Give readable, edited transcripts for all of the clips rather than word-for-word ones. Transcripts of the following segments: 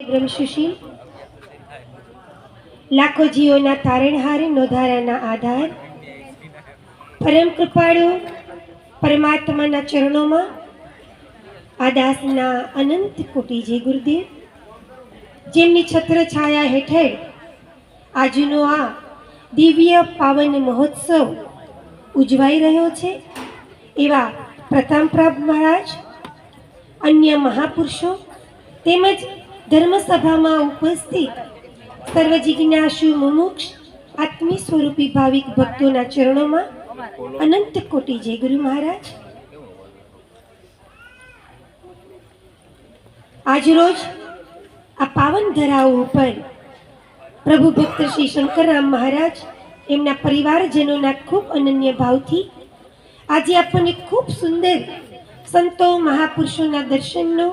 બ્રહ્મશુશી લાખો જીવોના તારણહાર નોધારાના આધાર પરમ કૃપાળુ પરમાત્માના ચરણોમાં આ દાસના અનંત કોટી જય ગુરુદેવ, જેમની છત્ર છાયા હેઠળ આજનો આ દિવ્ય પાવન મહોત્સવ ઉજવાઈ રહ્યો છે, એવા પ્રતાપરાવ મહારાજ, અન્ય મહાપુરુષો તેમજ ધર્મસભામાં ઉપસ્થિત સર્વ જિજ્ઞાસુ મુમુક્ષ આત્મી સ્વરૂપી ભાવિક ભક્તોના ચરણોમાં અનંત કોટી જય ગુરુ મહારાજ. આજરોજ આ પાવન ધરાઓ ઉપર પ્રભુ ભક્ત શ્રી શંકરરામ મહારાજ એમના પરિવારજનોના ખૂબ અનન્ય ભાવથી આજે આપણને ખૂબ સુંદર સંતો મહાપુરુષોના દર્શનનો,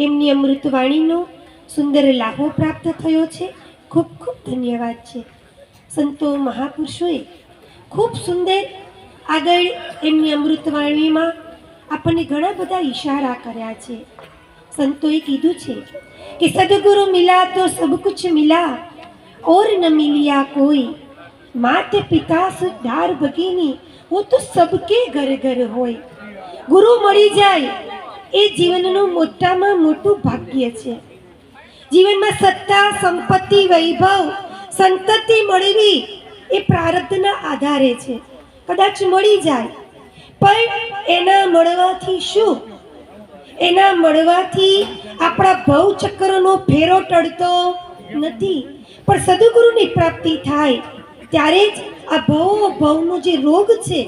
એમની અમૃતવાણીનો સુંદર લાભો પ્રાપ્ત થયો છે. ખૂબ ખૂબ ધન્યવાદ છે. સંતો મહાપુરુષોએ ખૂબ સુંદર આગળ એમની અમૃતવાણીમાં આપણને ઘણા બધા ઈશારા કર્યા છે. સંતોએ કીધું છે કે સદગુરુ મિલા તો સબ કુછ મિલા और न मिलिया कोई, मात पिता सुधार भगीनी वो तो सबके घर घर होय. गुरु मળી જાય એ જીવનનું મોટામાં મોટું ભાગ્ય છે. જીવનમાં સત્તા, સંપત્તિ, વૈભવ, સંતતિ મળવી એ પ્રારબ્ધના આધારે છે. કદાચ મળી જાય, પણ એના મળવાથી શું? એના મળવાથી આપણા ભવચક્રનો ફેરો ટળતો નથી, પણ સદગુરુની પ્રાપ્તિ થાય ત્યારે જ આ ભવનો જે રોગ છે,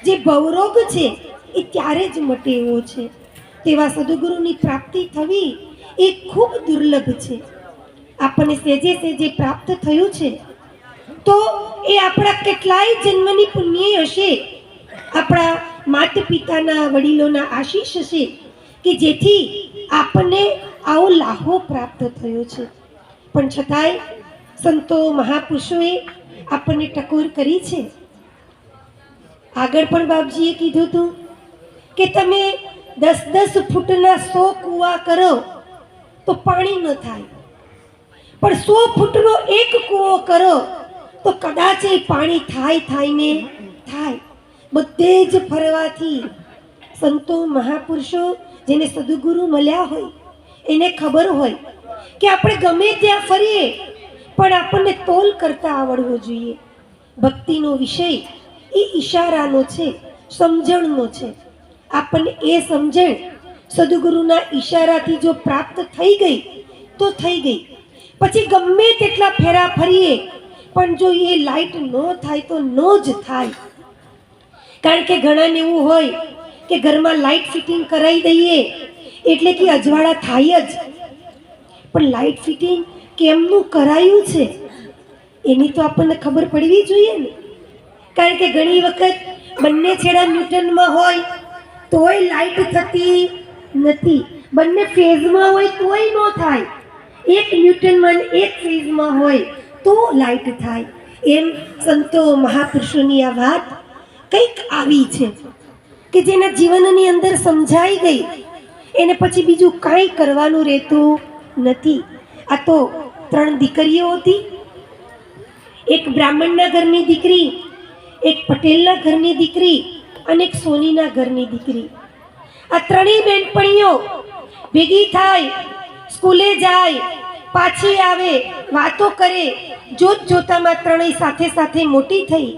જે ભવરોગ છે, એ ત્યારે જ મટે એવો છે. તેવા સદગુરુની પ્રાપ્તિ થવી એ ખૂબ દુર્લભ છે. આપણને સેજે સેજે પ્રાપ્ત થયું છે તો એ આપણા કેટલાય જન્મની પુણ્ય હશે, આપણા માતા પિતાના વડીલોના આશીષ હશે કે જેથી આપણને આવો લાહો પ્રાપ્ત થયો છે. પણ છતાંય સંતો મહાપુરુષોએ આપણને ટકોર કરી છે. આગળ પણ બાપજીએ કીધું હતું કે તમે 10-10 ફૂટના 100 કૂવા કરો તો પાણી ન થાય, પણ 100 ફૂટનો એક કૂવો કરો તો કદાચ એ પાણી થાય ને થાય. બધે જ ફરવાથી સંતો મહાપુરુષો જેને સદગુરુ મળ્યા હોય એને ખબર હોય કે આપણે ગમે ત્યાં ફરીએ પણ આપણને તોલ કરતા આવડવો જોઈએ. ભક્તિનો વિષય એ ઈશારાનો છે, સમજણનો છે. આપણને એ સમજણ સદગુરુના ઈશારાથી જો પ્રાપ્ત થઈ ગઈ તો થઈ ગઈ. પછી ગમે તેટલા ફેરા ફરીએ પણ જો એ લાઈટ ન થાય તો ન જ થાય. કારણ કે ઘણાને એવું હોય કે ઘરમાં લાઈટ ફિટિંગ કરાવી દઈએ એટલે કે અજવાળા થાય જ, પણ લાઈટ ફિટિંગ કેમનું કરાયું છે એની તો આપણને ખબર પડવી જોઈએ ને. કારણ કે ઘણી વખત બંને છેડા ન્યૂટનમાં હોય તોય લાઈટ થતી નથી, બંને ફેઝમાં હોય તોય ન થાય, એક ન્યૂટનમાં એક ફેઝમાં હોય તો લાઈટ થાય. એમ સંતો મહાપુરુષોની આ વાત કંઈક આવી છે કે જેના જીવનની અંદર સમજાઈ ગઈ, એને પછી બીજું કાંઈ કરવાનું રહેતું નથી. આ તો 3 દીકરીઓ હતી. એક બ્રાહ્મણના ઘરની દીકરી, એક પટેલના ઘરની દીકરી અને એક સોનીના ઘરની દીકરી. આ ત્રણેય બેનપણીઓ ભેગી થાય, સ્કૂલે જાય, પાછી આવે, વાતો કરે. જોત જોતામાં ત્રણેય સાથે સાથે મોટી થઈ.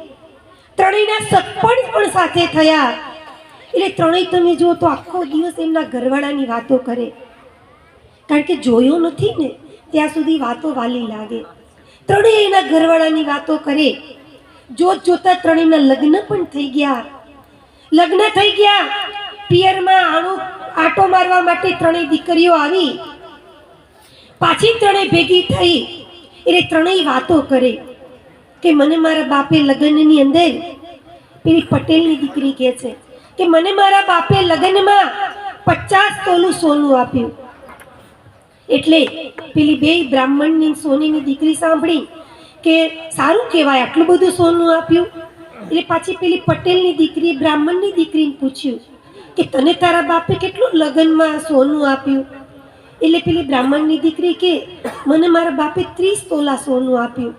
ત્રણેયના સગપણ પણ સાથે થયા. એટલે ત્રણેય તમે જુઓ તો આખો દિવસ એમના ઘરવાળાની વાતો કરે. કારણ કે જોયો નથી ને ત્યાં સુધી વાતો વાલી લાગે. ત્રણેય એના ઘરવાળાની વાતો કરે. જોત જોતા ત્રણેયના લગ્ન પણ થઈ ગયા. લગ્ન થઈ ગયા, પિયરમાં આટો મારવા માટે ત્રણેય દીકરીઓ આવી. પાછી ત્રણેય ભેગી થઈ એટલે ત્રણેય વાતો કરે કે મને મારા બાપે લગ્નની અંદર, પેલી પટેલની દીકરી કહે છે કે મને મારા બાપે લગ્નમાં 50 તોલું સોનું આપ્યું. એટલે પેલી બે બ્રાહ્મણની સોનીની દીકરી સાંભળી કે સારું કહેવાય, આટલું બધું સોનું આપ્યું. એટલે પાછી પેલી પટેલની દીકરી બ્રાહ્મણની દીકરીને પૂછ્યું કે તને તારા બાપે કેટલું લગ્નમાં સોનું આપ્યું? એટલે પેલી બ્રાહ્મણની દીકરી કે મને મારા બાપે 30 તોલા સોનું આપ્યું.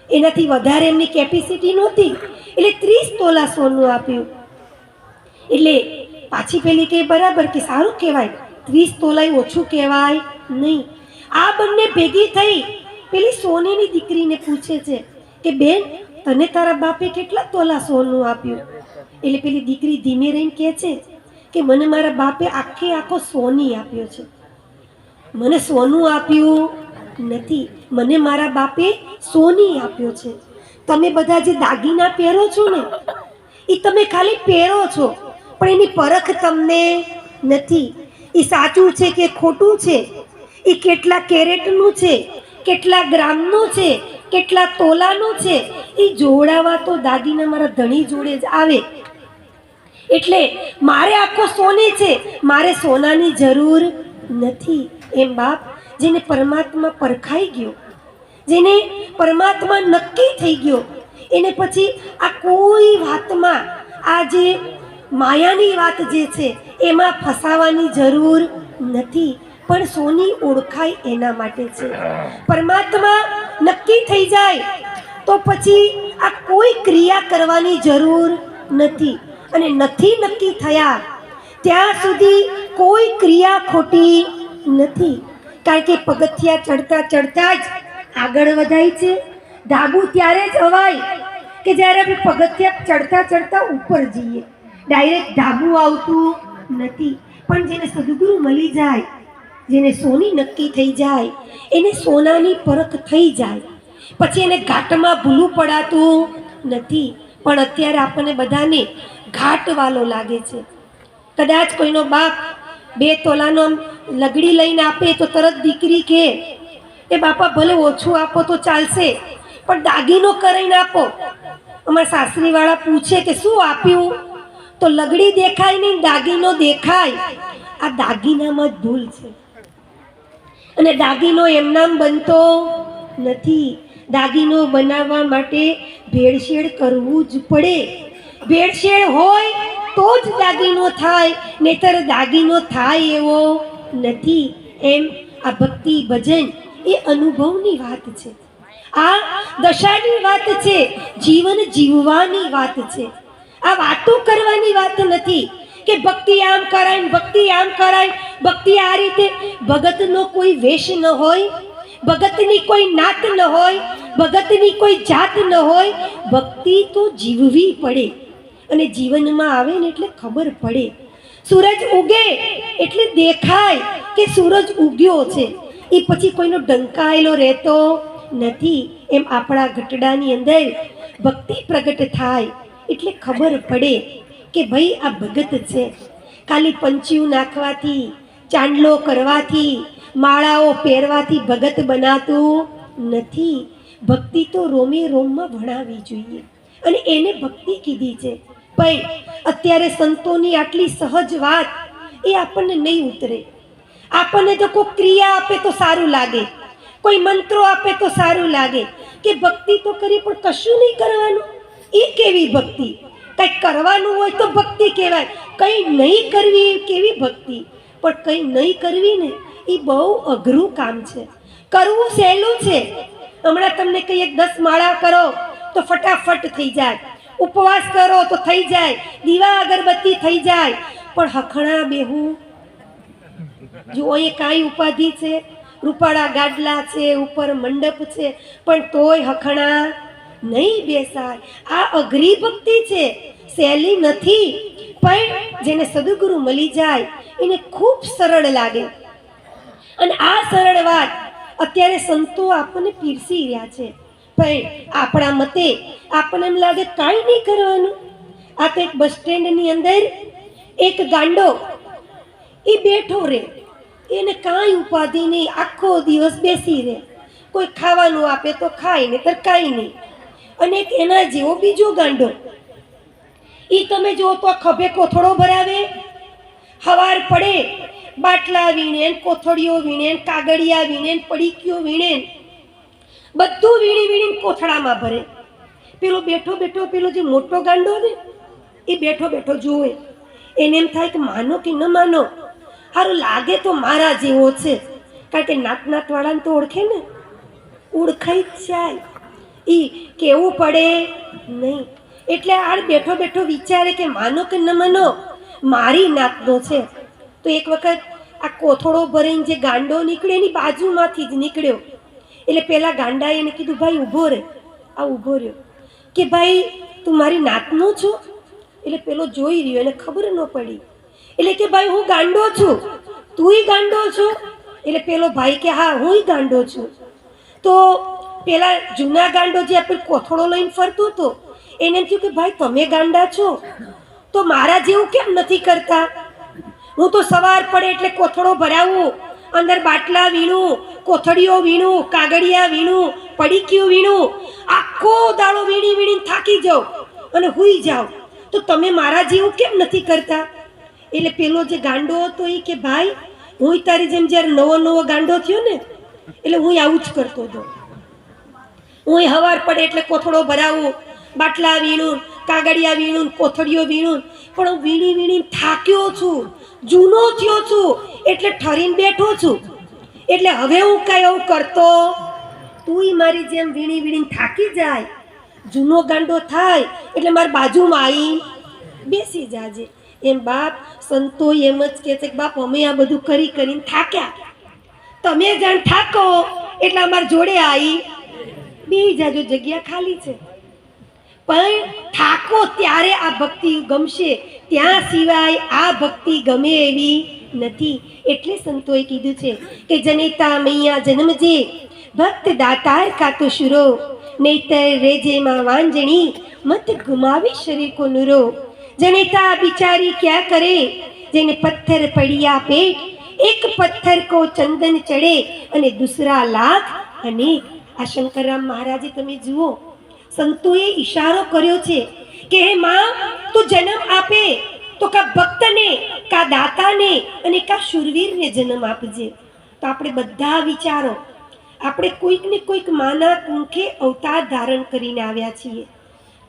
એનાથી વધારે એમની કેપેસિટી નહોતી, એટલે 30 તોલા સોનું આપ્યું. એટલે પાછી પેલી કે બરાબર, કે સારું કહેવાય, 30 તોલા ઓછું કહેવાય નહીં. આ બંને ભેગી થઈ પેલી સોનીની દીકરીને પૂછે છે કે બેન, તને તારા બાપે કેટલા તોલા સોનું આપ્યું? એટલે પેલી દીકરી ધીમે રહીને કહે છે કે મને મારા બાપે આખો સોની આપ્યો છે. મને સોનું આપ્યું નથી, મને મારા બાપે સોની આપ્યો છે. તમે બધા જે દાગીના પહેરો છો ને, એ તમે ખાલી પહેરો છો, પણ એની પરખ તમને નથી. એ સાચું છે કે ખોટું છે, એ કેટલા કેરેટનું છે, કેટલા ગ્રામનું છે, કેટલા તોલાનું છે, એ જોડાવા તો દાગીના મારા ધણી જોડે જ આવે. એટલે મારે આખો સોની છે, મારે સોનાની જરૂર નથી. એમ બાપ, જેને પરમાત્મા પરખાઈ ગયો, જેને પરમાત્મા નક્કી થઈ ગયો, એને પછી આ કોઈ વાતમાં, આ જે માયાની વાત જે છે એમાં ફસાવાની જરૂર નથી. પણ સોની ઓળખાય એના માટે છે. પરમાત્મા નક્કી થઈ જાય તો પછી આ કોઈ ક્રિયા કરવાની જરૂર નથી. અને નથી નક્કી થયા ત્યાં સુધી કોઈ ક્રિયા ખોટી નથી. કારણ કે પગથિયા ચડતા ચડતા જ આગળ વધાય છે. ધાબુ ત્યારે જ હવાય કે જ્યારે આપણે પગથિયા ચડતા ચડતા ઉપર જઈએ. ડાયરેક્ટ ધાબુ આવતું નથી. પણ જેને સદગુરુ મળી જાય, જેને સોની નક્કી થઈ જાય, એને સોનાની પરખ થઈ જાય, પછી એને ઘાટમાં ભૂલું પડાતું નથી. પણ અત્યારે આપણને બધાને ઘાટવાલો લાગે છે. કદાચ કોઈનો બાપ 2 તોલાનો લગડી લઈને આપે તો તરત દીકરી કહે એ બાપા ભલે ઓછું આપો તો ચાલશે, પણ દાગીનો કરીને આપો. અમારા સાસરીવાળા પૂછે કે શું આપ્યું, તો લગડી દેખાય નહીં, દાગીનો દેખાય. આ દાગીનામાં જ ભૂલ છે. અને દાગીનો એમનામ બનતો નથી. દાગીનો બનાવવા માટે ભેળસેળ કરવું જ પડે. ભેળસેળ હોય તો જ દાગીનો થાય, નહીતર દાગીનો થાય એવો નથી. એમ આ ભક્તિ ભજન એ અનુભવની વાત છે, આ દશાની વાત છે, જીવન જીવવાની વાત છે. આ વાતો કરવાની વાત નથી કે ભક્તિ આમ કરાય, ભક્તિ આમ કરાય, ભક્તિ આ રીતે. ભગતનો કોઈ વેશ ન હોય, ભગતની કોઈ નાત ન હોય, ભગતની કોઈ જાત ન હોય. ભક્તિ તો જીવવી પડે. અને જીવનમાં આવે ને એટલે ખબર પડે. સૂરજ ઉગે એટલે દેખાય કે સૂરજ ઉગ્યો છે, એ પછી કોઈનો ઢંકાયેલો રહેતો નથી. એમ આપણા ઘટડાની અંદર ભક્તિ પ્રગટ થાય એટલે ખબર પડે કે ભાઈ આ ભગત છે. ખાલી પંચિયું નાખવાથી, ચાંદલો કરવાથી, માળાઓ પહેરવાથી ભગત બનાતું નથી. ભક્તિ તો રોમે રોમમાં ભણાવવી જોઈએ, અને એને ભક્તિ કીધી છે. ભાઈ અત્યારે સંતોની આટલી સહજ વાત એ આપણને નહીં ઉતરે. આપણને તો કોઈ ક્રિયા આપે તો સારું લાગે, કોઈ મંત્રો આપે તો સારું લાગે કે ભક્તિ તો કરી પણ કશું નહીં કરવાનું. એ કેવી ભક્તિ? કંઈક કરવાનું હોય તો ભક્તિ કહેવાય, કંઈ નહીં કરવી કેવી ભક્તિ? પણ કંઈ નહીં કરવી ને એ બહુ અઘરું કામ છે. કરવું સહેલું છે. હમણાં તમને કહીએ 10 માળા કરો તો ફટાફટ થઈ જાય, ઉપવાસ કરો તો થઈ જાય, દીવા અગરબત્તી થઈ જાય. પણ હખણા બેહું જો એ કાંઈ ઉપાધિ છે, રૂપાળા ગાડલા છે, ઉપર મંડપ છે, પણ તોય હખણા નહીં બેસાય. આ અઘરી ભક્તિ છે, સહેલી નથી. પણ જેને સદગુરુ મળી જાય એને ખૂબ સરળ લાગે. અને આ સરળ વાત અત્યારે સંતો આપણને પીરસી રહ્યા છે. પણ આપણા મતે આપણને એમ લાગે કાંઈ નહીં કરવાનું. આ તો એક બસ સ્ટેન્ડની અંદર એક ગાંડો એ બેઠો રહે, એને કાંઈ ઉપાધિ નહીં, આખો દિવસ બેસી રહે. કોઈ ખાવાનું આપે તો ખાય, ને તર કાંઈ નહીં. અને એક એના જેવો બીજો ગાંડો, એ તમે જુઓ તો ખભે કોથળો ભરાવે, હવાર પડે બાટલા વીણે, કોથળીઓ વીણે, કાગળિયા વીણે, પડીકીઓ વીણે, બધું વીણી વીણીને કોથળામાં ભરે. પેલો બેઠો બેઠો, પેલો જે મોટો ગાંડો ને એ બેઠો બેઠો જોવે. એને એમ થાય કે માનો કે ન માનો, સારું લાગે તો મારા જેવો છે, કારણ કે નાત વાળાને તો ઓળખે ને, ઓળખાઈ જ જાય, એ કેવું પડે નહીં. એટલે આ બેઠો બેઠો વિચારે કે માનો કે ન માનો મારી નાતનો છે. તો એક વખત આ કોથળો ભરીને જે ગાંડો નીકળે એની બાજુમાંથી જ નીકળ્યો. એટલે પેલા ગાંડાએ એને કીધું, ભાઈ ઊભો રહે. આ ઊભો રહ્યો કે ભાઈ તું મારી નાતનો છો? એટલે પેલો જોઈ રહ્યો, એને ખબર ન પડી. એટલે કે ભાઈ હું ગાંડો છું, તુંય ગાંડો છો? એટલે પેલો ભાઈ કે હા હુંય ગાંડો છું. તો પેલા જૂના ગાંડો જે આપણે કોથળો લઈને ફરતો હતો એને થયું કે ભાઈ તમે ગાંડા છો તો મારા જેવું કેમ નથી કરતા? હું તો સવાર પડે એટલે કોથળો ભરાવું, અંદર બાટલા વીણું, કોથળીઓ વીણું, કાગળિયા વીણું, પડીકીઓ વીણું, આખો દાડો વીણી વીણીને થાકી જાઉં અને હુઈ જાઉં, તો તમે મારા જેવું કેમ નથી કરતા? એટલે પેલો જે ગાંડો હતો એ કે ભાઈ હું તારી જેમ જ્યારે નવો ગાંડો થયો ને એટલે હું આવું જ કરતો હતો. હું હવાર પડે એટલે કોથળો ભરાવું, બાટલા વીણું, કાગળિયા વીણું, કોથળીઓ વીણું, પણ હું વીણી વીણી થાક્યો છું, જૂનો થયો છું, એટલે ઠરીને બેઠો છું. એટલે હવે હું કાંઈ એવું કરતો, તુંય મારી જેમ વીણી વીણીને થાકી જાય, જૂનો ગાંડો થાય એટલે મારી બાજુમાં આવી બેસી જાજે. એમ બાપ સંતો એમ જ કહે છે કે બાપ અમે આ બધું કરી કરીને થાક્યા, તમે જાણ થાકો એટલે અમારી જોડે આવી બેસી જાજો, જગ્યા ખાલી છે. પણ થાકો ત્યારે આ ભક્તિ ગમશે, ત્યાં સિવાય આ ભક્તિ ગમે એવી નથી. એટલે સંતોએ કીધું છે કે જનેતા મૈયા જન્મજે, ભક્ત દાતાર કાતો શુરો, નહીતર રેજે માં વાંજણી, મત ગુમાવી શરીર કો નુરો. જનેતા બિચારી ક્યાં કરે, જેને પથ્થર પડ્યા પેટ, એક પથ્થર કો ચંદન ચડે અને દૂસરા લાખ અનેક. આ શંકરરામ મહારાજે તમે જુઓ, સંતોએ ઈશારો કર્યો છે કે હે માં તું જન્મ આપે તો કા ભક્તને, કા દાતાને અને કા શૂરવીરને જન્મ આપજે. તો આપણે બધા વિચારો, આપણે કોઈક ને કોઈક માના કુંખે અવતાર ધારણ કરીને આવ્યા છીએ,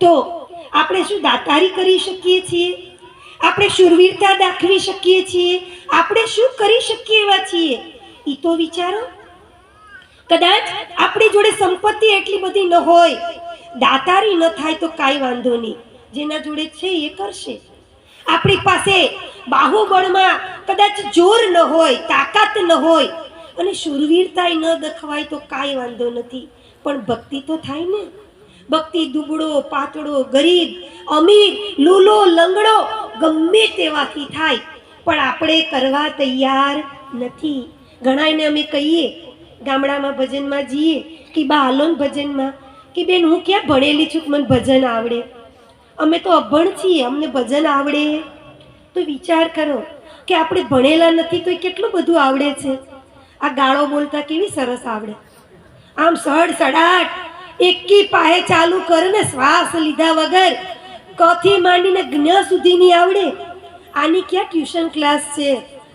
તો આપણે શું દાતારી કરી શકીએ છીએ? આપણે શૂરવીરતા દાખવી શકીએ છીએ? આપણે શું કરી શકીએ એવા છીએ? એ તો વિચારો. કદાચ આપણી જોડે સંપત્તિ એટલી બધી ન હોય, દાતારી ન થાય તો કાંઈ વાંધો નહીં, જેના જોડે છે એ કરશે. આપણી પાસે બાહુબળમાં કદાચ જોર ન હોય, તાકાત ન હોય અને શૂરવીરતા ન દખવાય તો કાંઈ વાંધો નથી, પણ ભક્તિ તો થાય ને. ભક્તિ દુબળો પાતળો, ગરીબ અમીર, લૂલો લંગડો ગમે તેવાથી થાય, પણ આપણે કરવા તૈયાર નથી. ઘણાને અમે કહીએ, ગામડામાં ભજનમાં જઈએ કે બા હાલો ને ભજનમાં, કે બેન હું ક્યાં ભણેલી છું કે મને ભજન આવડે, અમે તો અભણ છીએ, અમને ભજન આવડે? તો વિચાર કરો કે આપણે ભણેલા નથી તો એ કેટલું બધું આવડે છે. આ ગાળો બોલતા કેવી સરસ આવડે, આમ સડ સડાટ એકી પાહે ચાલુ કરે ને, શ્વાસ લીધા વગર કથી માંડીને જ્ઞ સુધીની આવડે. આની ક્યાં ટ્યુશન ક્લાસ છે?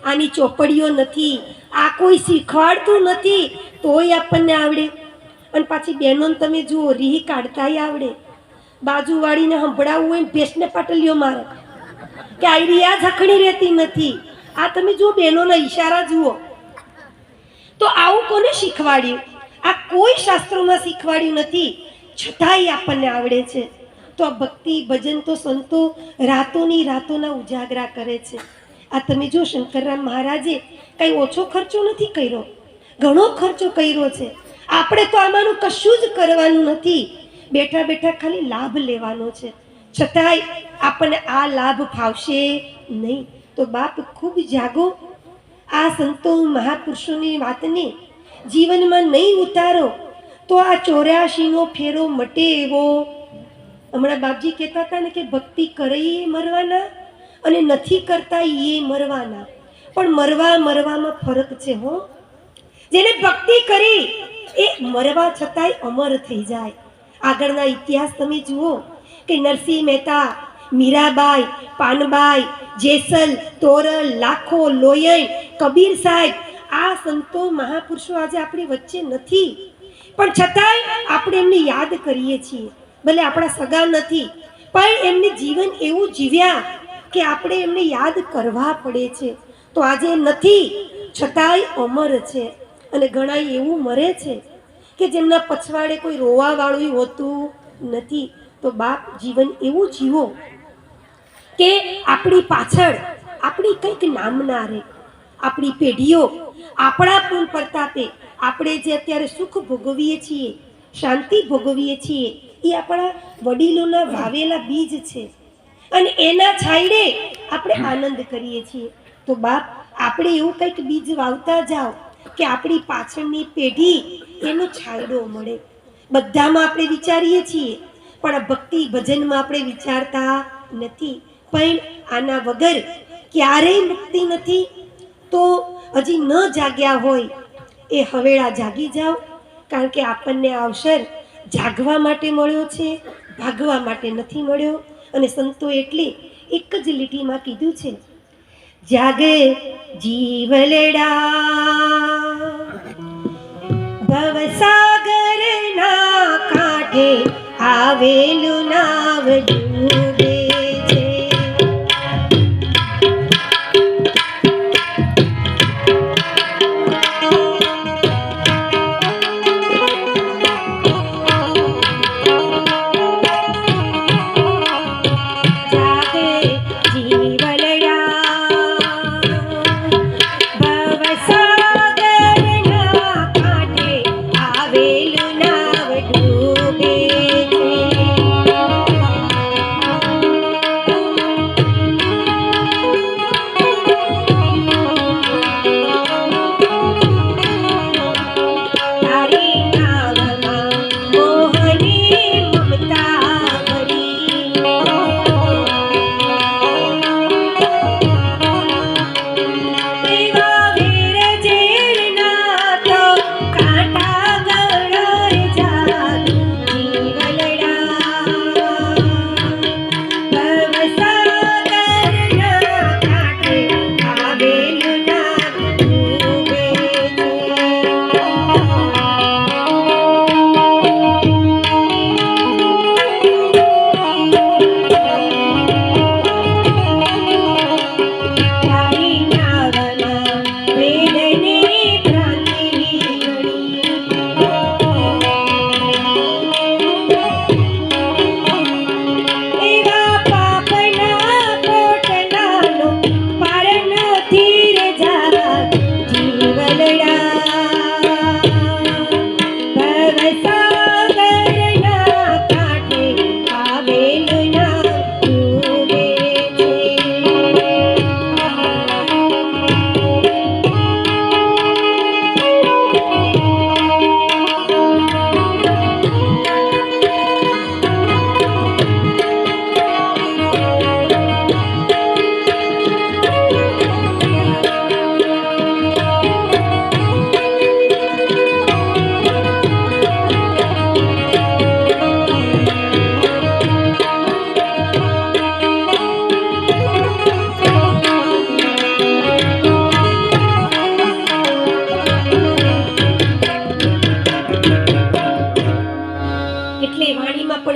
આની ચોપડીઓ નથી, આ કોઈ શીખવાડતું નથી, તોય આપણને આવડે. અને પાછી બહેનોને તમે જુઓ, રીહી કાઢતાય આવડે. બાજુવાળીને સંભળાવવું હોય ને ભેંસને પાટલીઓ મારે કે આ રિયા ઝખણી રહેતી નથી. આ તમે જુઓ બહેનોના ઈશારા જુઓ. તો આવું કોને શીખવાડ્યું? આ કોઈ શાસ્ત્રોમાં શીખવાડ્યું નથી, છતાંય આપણને આવડે છે. તો આ ભક્તિ ભજન તો સંતો રાતોની રાતોના ઉજાગરા કરે છે. આ તમે જો શંકરરામ મહારાજે કંઈ ઓછો ખર્ચો નથી કર્યો, ઘણો ખર્ચો કર્યો છે. આપણે તો આમાંનું કશું જ કરવાનું નથી, બેઠા બેઠા ખાલી લાભ લેવાનો છે. છતાંય આપણને આ લાભ ફાવશે નહીં. તો બાપ ખૂબ જાગો, આ સંતો મહાપુરુષોની વાતને જીવનમાં નહીં ઉતારો તો આ 84નો ફેરો મટે એવો. હમણાં બાપજી કહેતા હતા ને કે ભક્તિ કરે એ મરવાના અને નથી કરતા એ મરવાના, પણ મરવામાં ફરક છે હો. જેને ભક્તિ કરી એ મરવા છતાંય અમર થઈ જાય. આગળના ઇતિહાસ તમે જુઓ કે નરસિંહ મહેતા, મીરાબાઈ, પાનબાઈ, જેસલ તોરલ, લાખો, લોયણ, કબીર સાહેબ, આ સંતો મહાપુરુષો આજે આપણી વચ્ચે નથી, પણ છતાંય આપણે એમને યાદ કરીએ છીએ. ભલે આપણા સગા નથી, પણ એમને જીવન એવું જીવ્યા કે આપણે એમને યાદ કરવા પડે છે. તો આજે નથી, છતાંય અમર છે. અને ઘણા એવું મરે છે કે જેમના પછવાડે કોઈ રોવાવાળું હોતું નથી. તો બાપ, જીવન એવું જીવો કે આપણી પાછળ આપણી કંઈક નામના રહે. આપણી પેઢીઓ આપણા પૂર્ણ પ્રતાપે આપણે જે અત્યારે સુખ ભોગવીએ છીએ, શાંતિ ભોગવીએ છીએ, એ આપણા વડીલોના વાવેલા બીજ છે અને એના છાંયડે આપણે આનંદ કરીએ છીએ. તો બાપ, આપણે એવું કંઈક બીજ વાવતા જાઓ કે આપણી પાછળની પેઢી એનો છાંયડો મળે. બધામાં આપણે વિચારીએ છીએ, પણ આ ભક્તિ ભજનમાં આપણે વિચારતા નથી. પણ આના વગર ક્યારેય મુક્તિ નથી. તો હજી ન જાગ્યા હોય એ હવેળા જાગી જાઓ, કારણ કે આપણને આ અવસર જાગવા માટે મળ્યો છે, ભાગવા માટે નથી મળ્યો. અને સંતો એટલે એક જ લીટીમાં કીધું છે, જાગે જીવલડા ભવસાગરના કાંઠે આવેલું નાવ ડૂબે છે.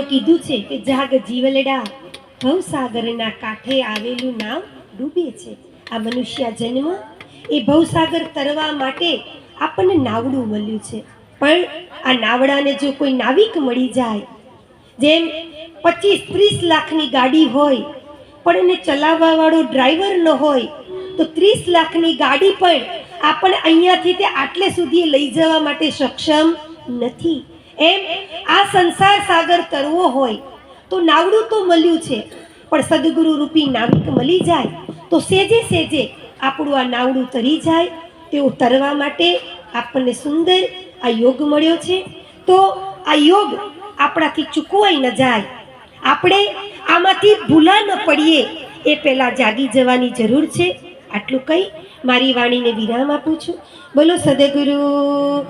કીધું છે કે જાગ જીવલડા ભવસાગરના કાંઠે આવેલું નાવ ડૂબે છે. આ મનુષ્ય જન્મ એ ભવસાગર તરવા માટે આપણને નાવડું મળ્યું છે. પણ આ નાવડાને જો કોઈ નાવિક મળી જાય, જેમ 25-30 લાખની ગાડી હોય પણ એને ચલાવવા વાળો ડ્રાઈવર ન હોય, તો 30 લાખની ગાડી પણ આપણને અહીંયાથી તે આટલે સુધી લઈ જવા માટે સક્ષમ નથી. એમ આ સંસાર સાગર તરવો હોય તો નાવડું તો મળ્યું છે, પણ સદગુરુ રૂપી નાવિક મળી જાય તો સેજે સેજે આપણું આ નાવડું તરી જાય. તેઓ તરવા માટે આપણને સુંદર આ યોગ મળ્યો છે. તો આ યોગ આપણાથી ચૂકવાઈ ન જાય, આપણે આમાંથી ભૂલા ન પડીએ એ પહેલાં જાગી જવાની જરૂર છે. આટલું કહી મારી વાણીને વિરામ આપું છું. બોલો સદગુરુ